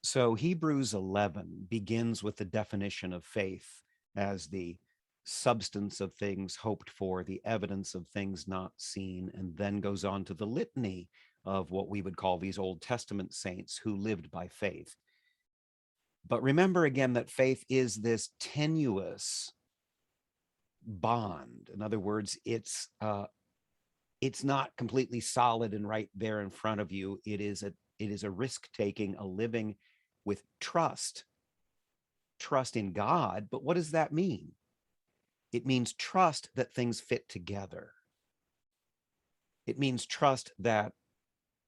So Hebrews 11 begins with the definition of faith as the substance of things hoped for, the evidence of things not seen, and then goes on to the litany of what we would call these Old Testament saints who lived by faith. But remember again that faith is this tenuous bond. In other words, it's not completely solid and right there in front of you. It is a risk taking, a living with trust in God. But what does that mean? It means trust that things fit together. It means trust that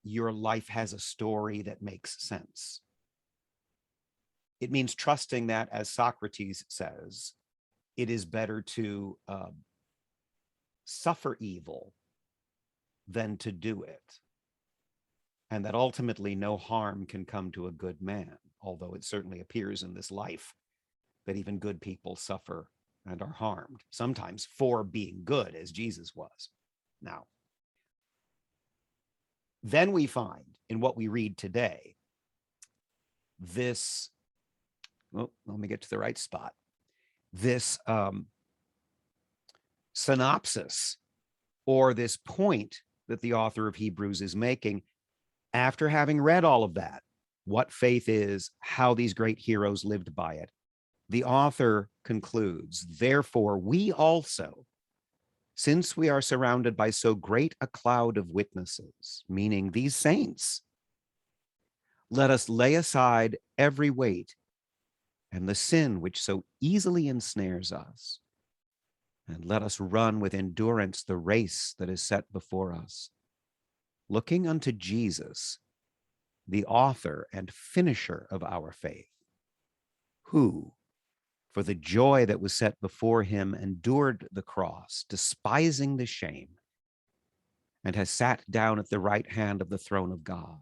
your life has a story that makes sense. It means trusting that, as Socrates says, it is better to suffer evil than to do it. And that ultimately no harm can come to a good man, although it certainly appears in this life that even good people suffer and are harmed, sometimes for being good, as Jesus was. Now, then we find in what we read today this, well, let me get to the right spot, this synopsis, or this point that the author of Hebrews is making after having read all of that, what faith is, how these great heroes lived by it. The author concludes, therefore, we also, since we are surrounded by so great a cloud of witnesses, meaning these saints, let us lay aside every weight and the sin which so easily ensnares us, and let us run with endurance the race that is set before us, looking unto Jesus, the author and finisher of our faith, who, for the joy that was set before him, endured the cross, despising the shame, and has sat down at the right hand of the throne of God.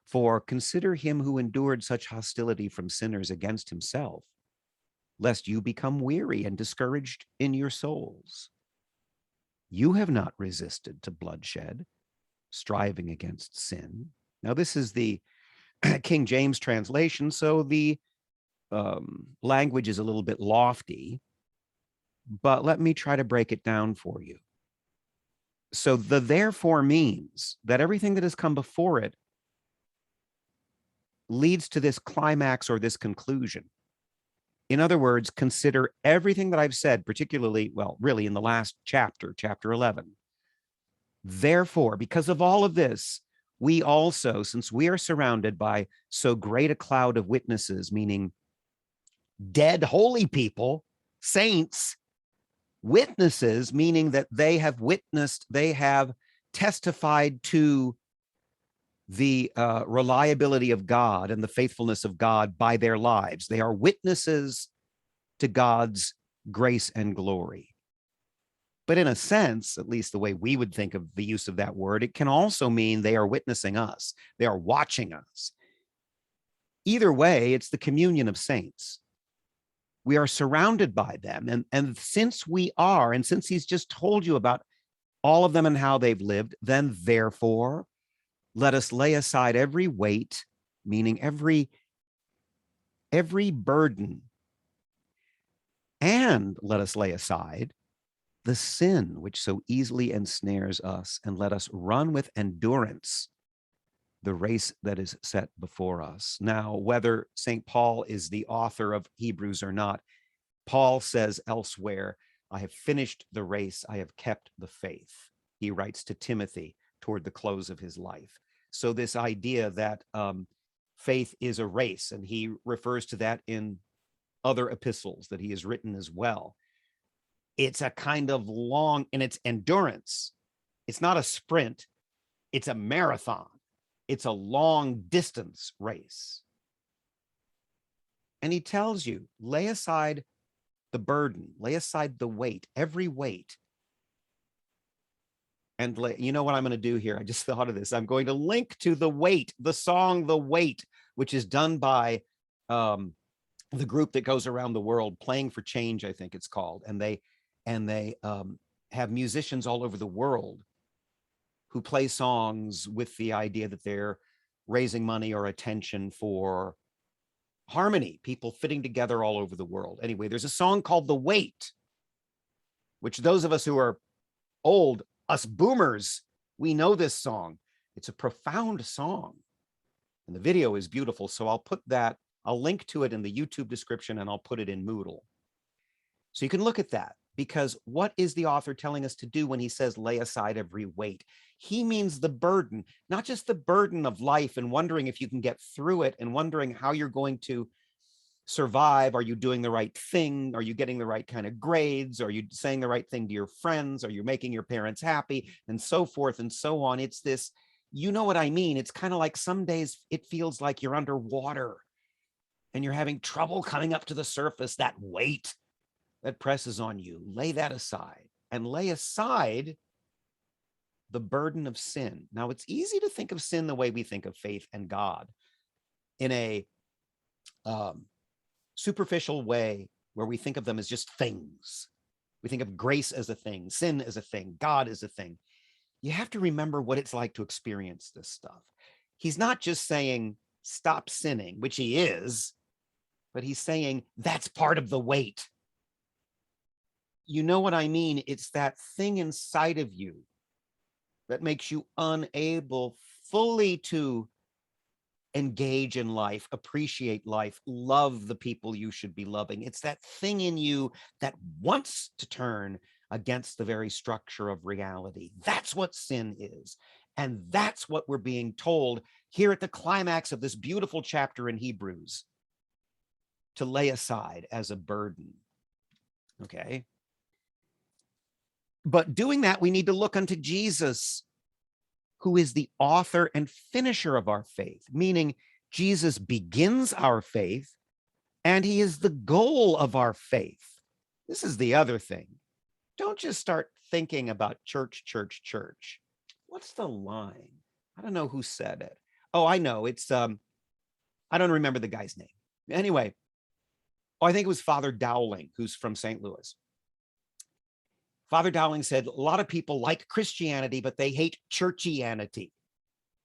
For consider him who endured such hostility from sinners against himself, lest you become weary and discouraged in your souls. You have not resisted to bloodshed, striving against sin. Now, this is the King James translation, so the language is a little bit lofty, but let me try to break it down for you. So the therefore means that everything that has come before it leads to this climax or this conclusion. In other words, consider everything that I've said, particularly, well, really in the last chapter, chapter 11. Therefore, because of all of this, we also, since we are surrounded by so great a cloud of witnesses, meaning dead holy people, saints, witnesses, meaning that they have witnessed, they have testified to the reliability of God and the faithfulness of God by their lives. They are witnesses to God's grace and glory. But in a sense, at least the way we would think of the use of that word, it can also mean they are witnessing us. They are watching us. Either way, it's the communion of saints. We are surrounded by them. And since we are, and since he's just told you about all of them and how they've lived, then therefore, let us lay aside every weight, meaning every burden, and let us lay aside the sin which so easily ensnares us, and let us run with endurance the race that is set before us. Now, whether St. Paul is the author of Hebrews or not, Paul says elsewhere, I have finished the race, I have kept the faith. He writes to Timothy toward the close of his life. So this idea that faith is a race, and he refers to that in other epistles that he has written as well. It's a kind of long, and it's endurance. It's not a sprint, it's a marathon. It's a long distance race. And he tells you, lay aside the burden, lay aside the weight, every weight. And you know what I'm going to do here? I just thought of this. I'm going to link to The Weight, the song The Weight, which is done by the group that goes around the world, Playing for Change, I think it's called. And they have musicians all over the world who play songs with the idea that they're raising money or attention for harmony, people fitting together all over the world. Anyway, there's a song called The Weight, which those of us who are old, us boomers, we know this song. It's a profound song. And the video is beautiful. So I'll link to it in the YouTube description, and I'll put it in Moodle. So you can look at that, because what is the author telling us to do when he says lay aside every weight? He means the burden, not just the burden of life and wondering if you can get through it and wondering how you're going to survive. Are you doing the right thing? Are you getting the right kind of grades? Are you saying the right thing to your friends? Are you making your parents happy? And so forth and so on. It's this, you know what I mean? It's kind of like some days it feels like you're underwater and you're having trouble coming up to the surface. That weight that presses on you, lay that aside, and lay aside the burden of sin. Now, it's easy to think of sin the way we think of faith and God, in a superficial way where we think of them as just things. We think of grace as a thing, sin as a thing, God as a thing. You have to remember what it's like to experience this stuff. He's not just saying stop sinning, which he is, but he's saying that's part of the weight. You know what I mean? It's that thing inside of you that makes you unable fully to engage in life, appreciate life, love the people you should be loving. It's that thing in you that wants to turn against the very structure of reality. That's what sin is. And that's what we're being told here at the climax of this beautiful chapter in Hebrews, to lay aside as a burden. Okay. But doing that, we need to look unto Jesus, who is the author and finisher of our faith, meaning Jesus begins our faith and he is the goal of our faith. This is the other thing. Don't just start thinking about church, church, church. What's the line? I don't know who said it. Oh, I know. It's, I don't remember the guy's name. Anyway, I think it was Father Dowling, who's from St. Louis. Father Dowling said, a lot of people like Christianity, but they hate churchianity.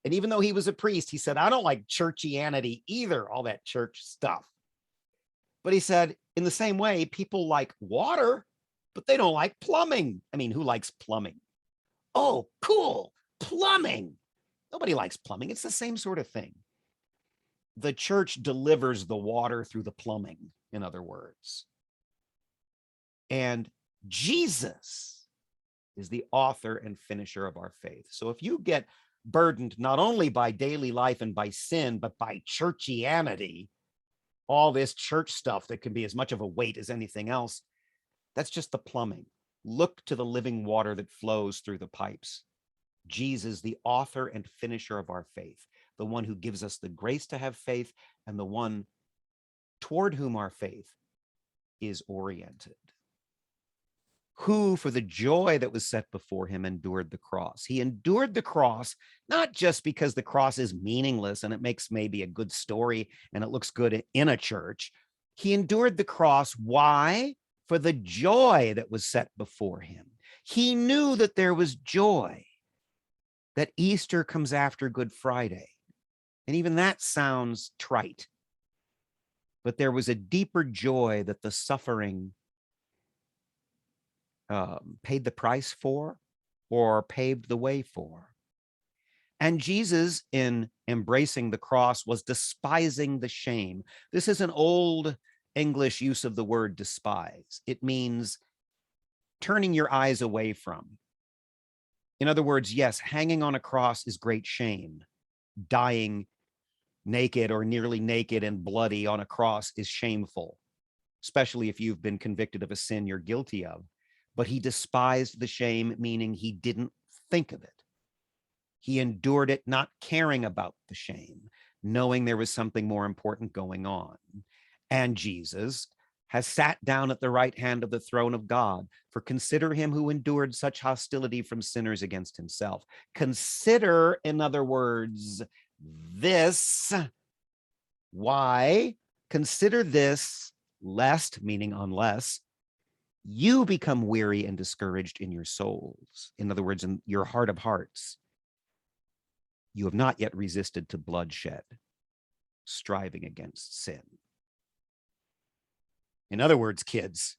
And even though he was a priest, he said, I don't like churchianity either, all that church stuff. But he said, in the same way, people like water, but they don't like plumbing. I mean, who likes plumbing? Oh, cool, plumbing. Nobody likes plumbing. It's the same sort of thing. The church delivers the water through the plumbing, in other words. And Jesus is the author and finisher of our faith. So if you get burdened not only by daily life and by sin, but by churchianity, all this church stuff that can be as much of a weight as anything else, that's just the plumbing. Look to the living water that flows through the pipes. Jesus, the author and finisher of our faith, the one who gives us the grace to have faith, and the one toward whom our faith is oriented, who for the joy that was set before him endured the cross. He endured the cross, not just because the cross is meaningless and it makes maybe a good story and it looks good in a church. He endured the cross. Why? For the joy that was set before him. He knew that there was joy, that Easter comes after Good Friday. And even that sounds trite. But there was a deeper joy that the suffering paid the price for, or paved the way for. And Jesus, in embracing the cross, was despising the shame. This is an old English use of the word despise. It means turning your eyes away from. In other words, yes, hanging on a cross is great shame. Dying naked or nearly naked and bloody on a cross is shameful, especially if you've been convicted of a sin you're guilty of. But he despised the shame, meaning he didn't think of it. He endured it, not caring about the shame, knowing there was something more important going on. And Jesus has sat down at the right hand of the throne of God. For consider him who endured such hostility from sinners against himself. Consider, in other words, this. Why? Consider this, lest, meaning unless, you become weary and discouraged in your souls. In other words, in your heart of hearts. you have not yet resisted to bloodshed, striving against sin. In other words, kids,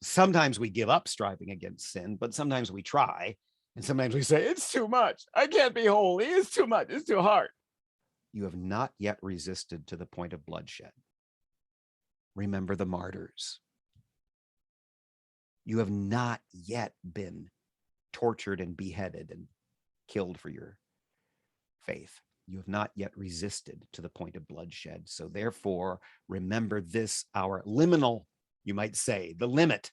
sometimes we give up striving against sin, but sometimes we try. And sometimes we say, it's too much. I can't be holy. It's too much. It's too hard. You have not yet resisted to the point of bloodshed. Remember the martyrs. You have not yet been tortured and beheaded and killed for your faith. You have not yet resisted to the point of bloodshed. So therefore, remember this, our liminal, you might say, the limit.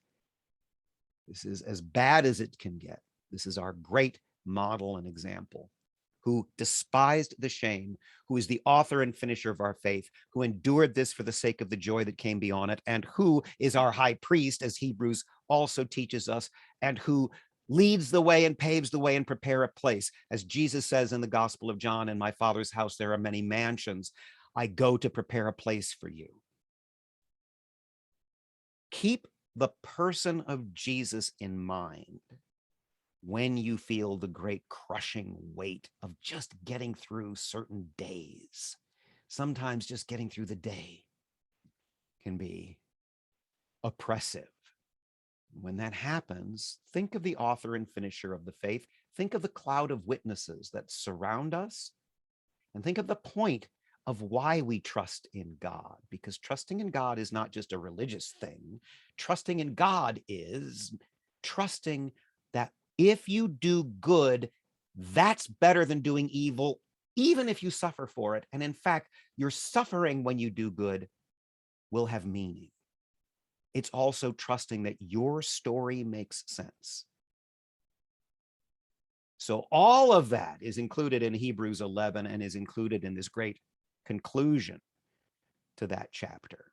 This is as bad as it can get. This is our great model and example, who despised the shame, who is the author and finisher of our faith, who endured this for the sake of the joy that came beyond it, and who is our high priest, as Hebrews also teaches us, and who leads the way and paves the way and prepare a place. As Jesus says in the Gospel of John, in my Father's house there are many mansions. I go to prepare a place for you. Keep the person of Jesus in mind when you feel the great crushing weight of just getting through certain days. Sometimes just getting through the day can be oppressive. When that happens, think of the author and finisher of the faith. Think of the cloud of witnesses that surround us, and think of the point of why we trust in God, because trusting in God is not just a religious thing. Trusting in God is trusting that if you do good, that's better than doing evil, even if you suffer for it. And in fact, your suffering when you do good will have meaning. It's also trusting that your story makes sense. So all of that is included in Hebrews 11 and is included in this great conclusion to that chapter.